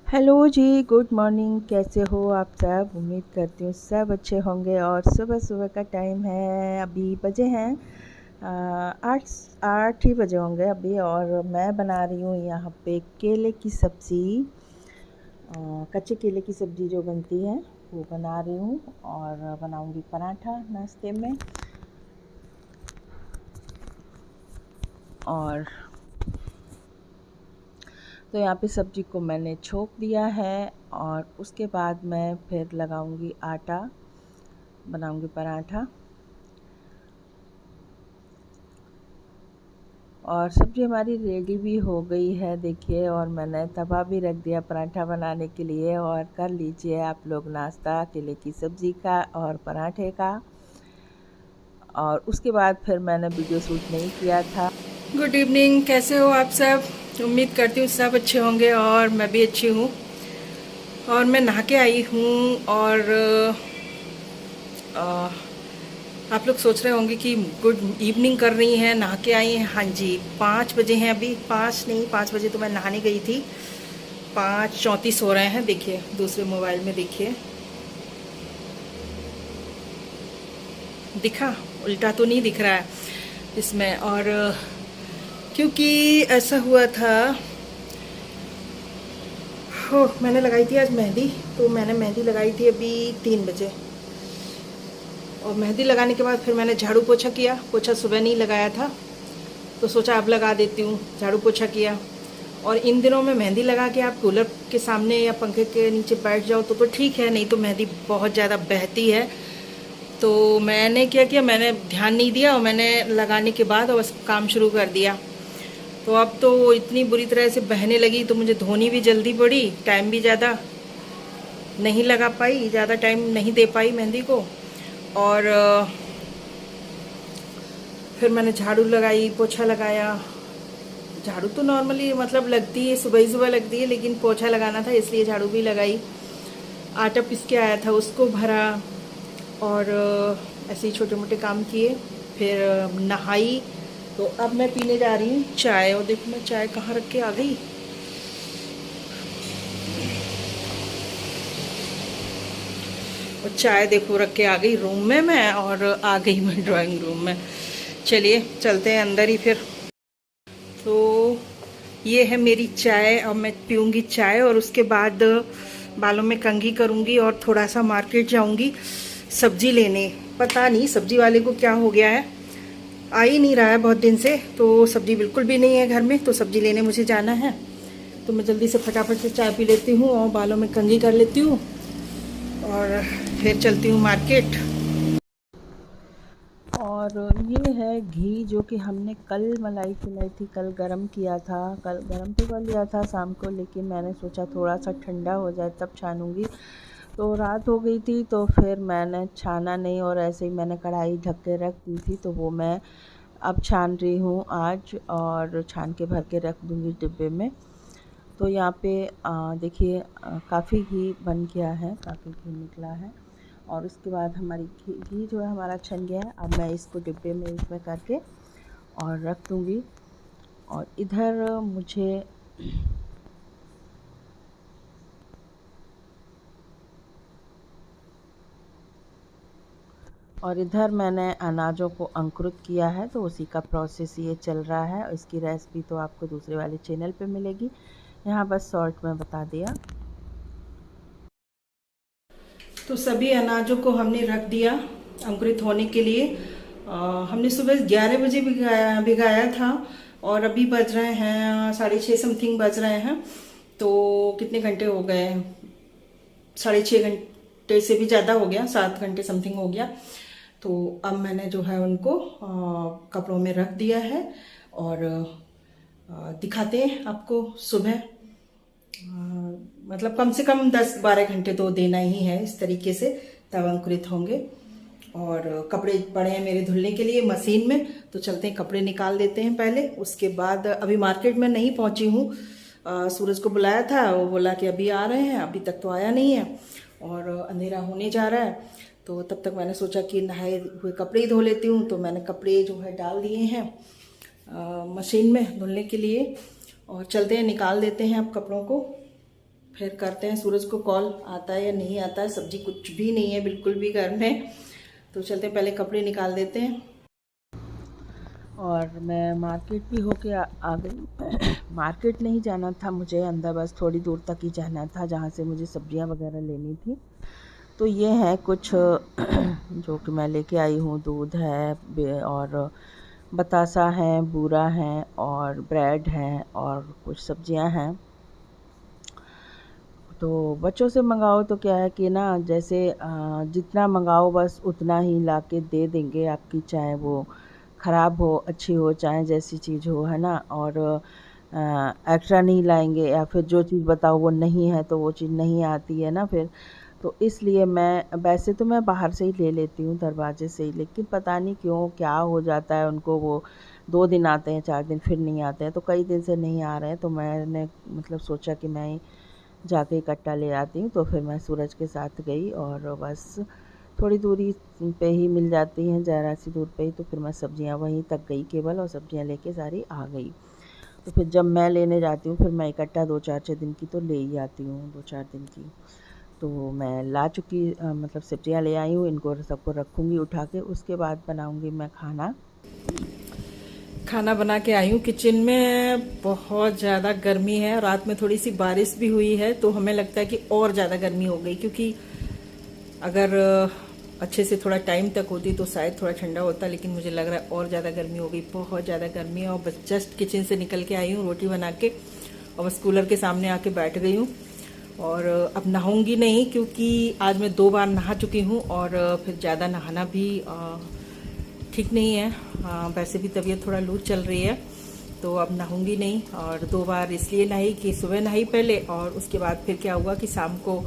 Hello जी, good morning. कैसे हो आप सब? उम्मीद करती हूँ सब अच्छे होंगे। और सुबह सुबह का टाइम है, अभी बजे हैं 8 ही बजे होंगे अभी। और मैं बना रही हूँ यहाँ पे केले की सब्ज़ी। कच्चे केले की सब्ज़ी जो बनती है वो बना रही हूँ। और बनाऊँगी पराठा नाश्ते में। और तो यहाँ पे सब्ज़ी को मैंने छोंक दिया है और उसके बाद मैं फिर लगाऊंगी आटा, बनाऊंगी पराठा। और सब्ज़ी हमारी रेडी भी हो गई है, देखिए। और मैंने तवा भी रख दिया पराठा बनाने के लिए। और कर लीजिए आप लोग नाश्ता केले की सब्ज़ी का और पराठे का। और उसके बाद फिर मैंने वीडियो शूट नहीं किया था। Good evening. कैसे हो आप सब? उम्मीद करती हूँ सब अच्छे होंगे और मैं भी अच्छी हूँ। और मैं नहा के आई हूँ। और अ, आप लोग सोच रहे होंगे कि गुड इवनिंग कर रही हैं, नहा के आई हैं। हाँ जी, 5 बजे हैं अभी। 5 नहीं, 5 बजे तो मैं नहाने गई थी। 5:34 हो रहे हैं। देखिए दूसरे मोबाइल में, देखिए दिखा, उल्टा तो नहीं दिख रहा है इसमें। और क्योंकि ऐसा हुआ था, हो मैंने लगाई थी आज मेहंदी। तो मैंने मेहंदी लगाई थी अभी 3 बजे। और मेहंदी लगाने के बाद फिर मैंने झाड़ू पोछा किया। पोछा सुबह नहीं लगाया था तो सोचा अब लगा देती हूँ। झाड़ू पोछा किया। और इन दिनों में मेहंदी लगा के आप कूलर के सामने या पंखे के नीचे बैठ जाओ तो ठीक है, नहीं तो मेहंदी बहुत ज़्यादा बहती है। तो मैंने क्या किया, मैंने ध्यान नहीं दिया और मैंने लगाने के बाद और बस काम शुरू कर दिया। तो अब तो वो इतनी बुरी तरह से बहने लगी तो मुझे धोनी भी जल्दी पड़ी। टाइम भी ज़्यादा नहीं लगा पाई, ज़्यादा टाइम नहीं दे पाई मेहंदी को। और फिर मैंने झाड़ू लगाई, पोछा लगाया। झाड़ू तो नॉर्मली मतलब लगती है, सुबह ही सुबह लगती है, लेकिन पोछा लगाना था इसलिए झाड़ू भी लगाई। आटा पीस के आया था उसको भरा। और ऐसे ही छोटे मोटे काम किए। फिर नहाई। तो अब मैं पीने जा रही हूँ चाय। और देखो मैं चाय कहाँ रख के आ गई। और चाय देखो रख के आ गई रूम में मैं, और आ गई मैं ड्राइंग रूम में। चलिए चलते हैं अंदर ही फिर। तो ये है मेरी चाय। और मैं पीऊँगी चाय और उसके बाद बालों में कंघी करूँगी और थोड़ा सा मार्केट जाऊँगी सब्जी लेने। पता नहीं सब्जी वाले को क्या हो गया है, आ ही नहीं रहा है बहुत दिन से। तो सब्जी बिल्कुल भी नहीं है घर में, तो सब्जी लेने मुझे जाना है। तो मैं जल्दी से फटाफट से चाय पी लेती हूँ और बालों में कंघी कर लेती हूँ और फिर चलती हूँ मार्केट। और ये है घी जो कि हमने कल मलाई खिलाई थी, कल गरम किया था। कल गरम तो कर लिया था शाम को, लेकिन मैंने सोचा थोड़ा सा ठंडा हो जाए तब छानूंगी। तो रात हो गई थी तो फिर मैंने छाना नहीं और ऐसे ही मैंने कढ़ाई ढक के रख दी थी। तो वो मैं अब छान रही हूँ आज, और छान के भर के रख दूँगी डिब्बे में। तो यहाँ पे देखिए काफ़ी घी बन गया है, काफ़ी घी निकला है। और उसके बाद हमारी घी घी जो है हमारा छन गया है। अब मैं इसको डिब्बे में इसमें करके और रख दूँगी। और इधर मुझे और इधर मैंने अनाजों को अंकुरित किया है, तो उसी का प्रोसेस ये चल रहा है। और इसकी रेसिपी तो आपको दूसरे वाले चैनल पे मिलेगी, यहाँ बस शॉर्ट में बता दिया। तो सभी अनाजों को हमने रख दिया अंकुरित होने के लिए। हमने सुबह 11 बजे भिगाया था। और अभी बज रहे हैं 6:30 समथिंग बज रहे हैं। तो कितने घंटे हो गए? 6.5 घंटे से भी ज़्यादा हो गया, 7 घंटे समथिंग हो गया। तो अब मैंने जो है उनको कपड़ों में रख दिया है। और दिखाते हैं आपको सुबह। मतलब कम से कम 10-12 घंटे तो देना ही है इस तरीके से, तब अंकुरित होंगे। और कपड़े पड़े हैं मेरे धुलने के लिए मशीन में, तो चलते हैं कपड़े निकाल देते हैं पहले। उसके बाद अभी मार्केट में नहीं पहुंची हूँ। सूरज को बुलाया था, वो बोला कि अभी आ रहे हैं, अभी तक तो आया नहीं है और अंधेरा होने जा रहा है। तो तब तक मैंने सोचा कि नहाए हुए कपड़े ही धो लेती हूँ। तो मैंने कपड़े जो है डाल दिए हैं मशीन में धुलने के लिए। और चलते हैं निकाल देते हैं अब कपड़ों को। फिर करते हैं सूरज को कॉल, आता है या नहीं आता है। सब्जी कुछ भी नहीं है बिल्कुल भी घर में, तो चलते हैं पहले कपड़े निकाल देते हैं। और मैं मार्केट भी होके आ गई। मार्केट नहीं जाना था मुझे, अंदर बस थोड़ी दूर तक ही जाना था जहाँ से मुझे सब्जियाँ वगैरह लेनी थी। तो ये है कुछ जो कि मैं लेके आई हूँ। दूध है और बतासा है, बूरा है और ब्रेड है और कुछ सब्जियां हैं। तो बच्चों से मंगाओ तो क्या है कि ना, जैसे जितना मंगाओ बस उतना ही लाके दे देंगे आपकी, चाहे वो ख़राब हो अच्छी हो, चाहे जैसी चीज़ हो, है ना। और एक्स्ट्रा नहीं लाएंगे, या फिर जो चीज़ बताओ वो नहीं है तो वो चीज़ नहीं आती है ना फिर। तो इसलिए मैं वैसे तो मैं बाहर से ही ले लेती हूँ, दरवाजे से ही, लेकिन पता नहीं क्यों क्या हो जाता है उनको। वो 2 दिन आते हैं, 4 दिन फिर नहीं आते हैं, तो कई दिन से नहीं आ रहे हैं। तो मैंने मतलब सोचा कि मैं ही जाके इकट्ठा ले आती हूँ। तो फिर मैं सूरज के साथ गई और बस थोड़ी दूरी पे ही मिल जाती हैं, ज़रा सी दूर पे ही। तो फिर मैं सब्जियाँ वहीं तक गई केवल, और सब्जियाँ लेके सारी आ गई। तो फिर जब मैं लेने जाती हूँ फिर मैं इकट्ठा 2-4 दिन की तो ले ही आती हूँ, 2-4 दिन की। तो मैं ला चुकी मतलब सब्जियाँ ले आई हूँ, इनको सबको रखूँगी उठा के, उसके बाद बनाऊँगी मैं खाना। खाना बना के आई हूँ। किचन में बहुत ज़्यादा गर्मी है, रात में थोड़ी सी बारिश भी हुई है तो हमें लगता है कि और ज़्यादा गर्मी हो गई, क्योंकि अगर अच्छे से थोड़ा टाइम तक होती तो शायद थोड़ा ठंडा होता, लेकिन मुझे लग रहा है और ज़्यादा गर्मी हो गई, बहुत ज़्यादा गर्मी है। और बस जस्ट किचन से निकल के आई हूँ रोटी बना के, और बस कूलर के सामने आके बैठ गई हूँ। और अब नहाऊंगी नहीं, क्योंकि आज मैं 2 बार नहा चुकी हूँ, और फिर ज़्यादा नहाना भी ठीक नहीं है। वैसे भी तबीयत थोड़ा लूज चल रही है, तो अब नहाऊंगी नहीं। और 2 बार इसलिए नहाई कि सुबह नहाई पहले, और उसके बाद फिर क्या हुआ कि शाम को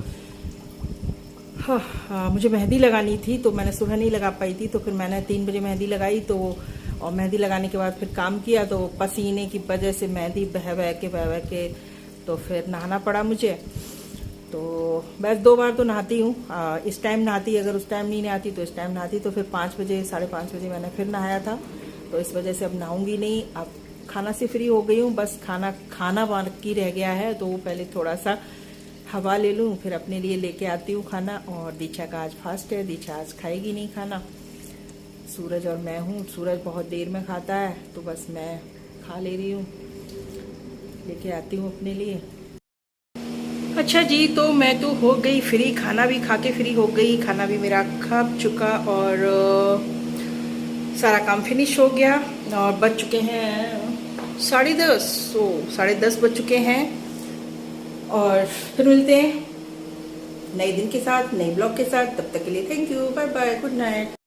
मुझे मेहंदी लगानी थी, तो मैंने सुबह नहीं लगा पाई थी। तो फिर मैंने 3 बजे मेहंदी लगाई, तो और मेहंदी लगाने के बाद फिर काम किया, तो पसीने की वजह से मेहंदी बह बह के तो फिर नहाना पड़ा मुझे। तो बस 2 बार तो नहाती हूँ, इस टाइम नहाती, अगर उस टाइम नहीं नहाती तो इस टाइम नहाती। तो फिर 5 बजे 5:30 बजे मैंने फिर नहाया था, तो इस वजह से अब नहाऊंगी नहीं। अब खाना से फ्री हो गई हूँ, बस खाना बाकी रह गया है, तो पहले थोड़ा सा हवा ले लूँ, फिर अपने लिए लेके आती हूँ खाना। और दीक्षा का आज फास्ट है, दीक्षा आज खाएगी नहीं खाना। सूरज और मैं हूँ, सूरज बहुत देर में खाता है, तो बस मैं खा ले रही हूँ, लेके आती हूँ अपने लिए। अच्छा जी, तो मैं तो हो गई फ्री, खाना भी खा के फ्री हो गई, खाना भी मेरा खप चुका और सारा काम फिनिश हो गया। और बज चुके हैं 10:30, 10:30 बज चुके हैं। और फिर मिलते हैं नए दिन के साथ, नए ब्लॉग के साथ। तब तक के लिए thank you, bye bye, good night.